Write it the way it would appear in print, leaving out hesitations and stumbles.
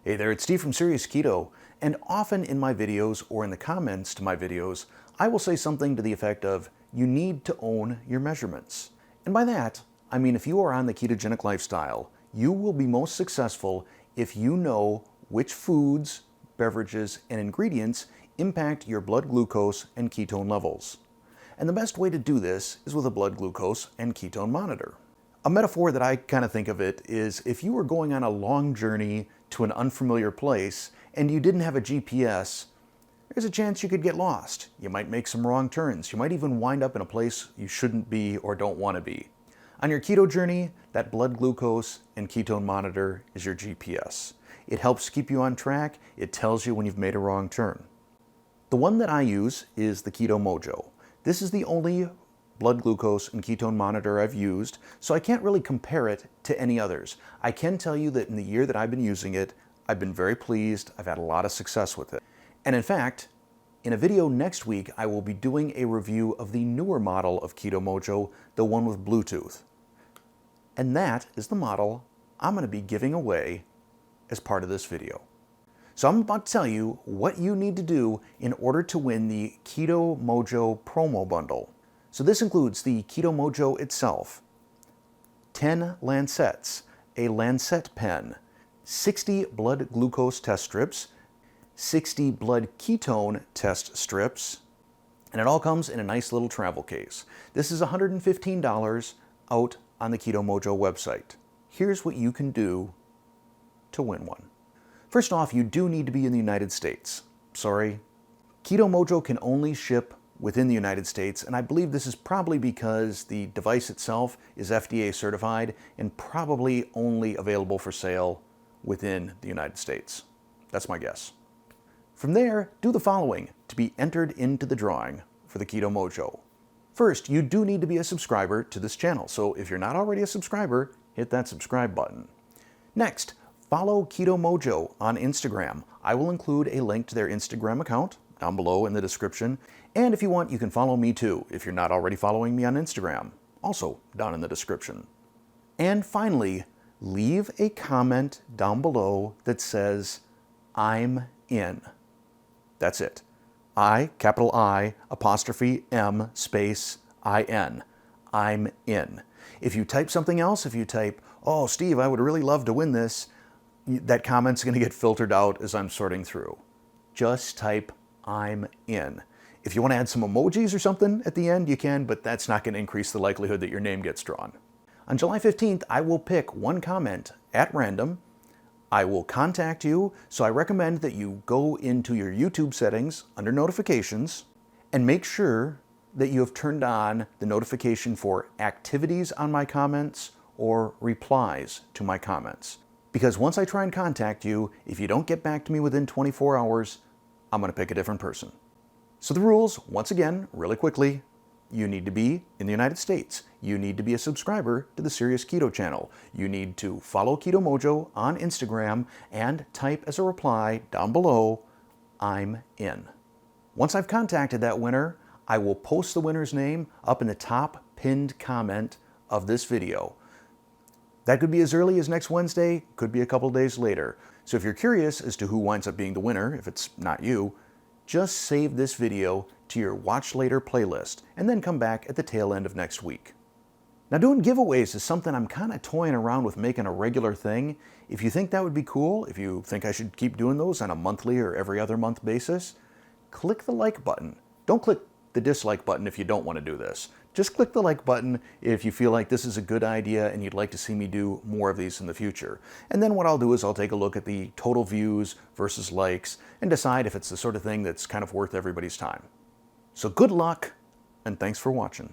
Hey there, it's Steve from Serious Keto, and often in my videos or in the comments to my videos, I will say something to the effect of, you need to own your measurements. And by that, I mean if you are on the ketogenic lifestyle, you will be most successful if you know which foods, beverages, and ingredients impact your blood glucose and ketone levels. And the best way to do this is with a blood glucose and ketone monitor. A metaphor that I kind of think of it is if you were going on a long journey to an unfamiliar place and you didn't have a GPS, there's a chance you could get lost. You might make some wrong turns. You might even wind up in a place you shouldn't be or don't want to be. On your keto journey, that blood glucose and ketone monitor is your GPS. It helps keep you on track. It tells you when you've made a wrong turn. The one that I use is the Keto Mojo. This is the only blood glucose and ketone monitor I've used, so I can't really compare it to any others. I can tell you that in the year that I've been using it, I've been very pleased. I've had a lot of success with it. And in fact, in a video next week, I will be doing a review of the newer model of Keto Mojo, the one with Bluetooth. And that is the model I'm going to be giving away as part of this video. So I'm about to tell you what you need to do in order to win the Keto Mojo Promo Bundle. So this includes the Keto Mojo itself, 10 lancets, a lancet pen, 60 blood glucose test strips, 60 blood ketone test strips, and it all comes in a nice little travel case. This is $115 out on the Keto Mojo website. Here's what you can do to win one. First off, you do need to be in the United States. Sorry. Keto Mojo can only ship within the United States, and I believe this is probably because the device itself is FDA certified and probably only available for sale within the United States. That's my guess. From there, do the following to be entered into the drawing for the Keto Mojo. First, you do need to be a subscriber to this channel, so if you're not already a subscriber, hit that subscribe button. Next, follow Keto Mojo on Instagram. I will include a link to their Instagram account down below in the description. And if you want, you can follow me too, if you're not already following me on Instagram, also down in the description. And finally, leave a comment down below that says, I'm in. That's it. Capital I, apostrophe M, space, I-N. I'm in. If you type something else, if you type, oh, Steve, I would really love to win this, that comment's going to get filtered out as I'm sorting through. Just type, I'm in. If you want to add some emojis or something at the end, you can, but that's not going to increase the likelihood that your name gets drawn. On July 15th, I will pick one comment at random. I will contact you, so I recommend that you go into your YouTube settings under notifications and make sure that you have turned on the notification for activities on my comments or replies to my comments. Because once I try and contact you, if you don't get back to me within 24 hours, I'm going to pick a different person. So the rules, once again, really quickly, you need to be in the United States. You need to be a subscriber to the Serious Keto channel. You need to follow Keto Mojo on Instagram and type as a reply down below, I'm in. Once I've contacted that winner, I will post the winner's name up in the top pinned comment of this video. That could be as early as next Wednesday, could be a couple days later. So if you're curious as to who winds up being the winner, if it's not you, just save this video to your Watch Later playlist and then come back at the tail end of next week. Now, doing giveaways is something I'm kind of toying around with making a regular thing. If you think that would be cool, if you think I should keep doing those on a monthly or every other month basis, click the like button. Don't click the dislike button if you don't want to do this. Just click the like button if you feel like this is a good idea and you'd like to see me do more of these in the future. And then what I'll do is I'll take a look at the total views versus likes and decide if it's the sort of thing that's kind of worth everybody's time. So good luck, and thanks for watching.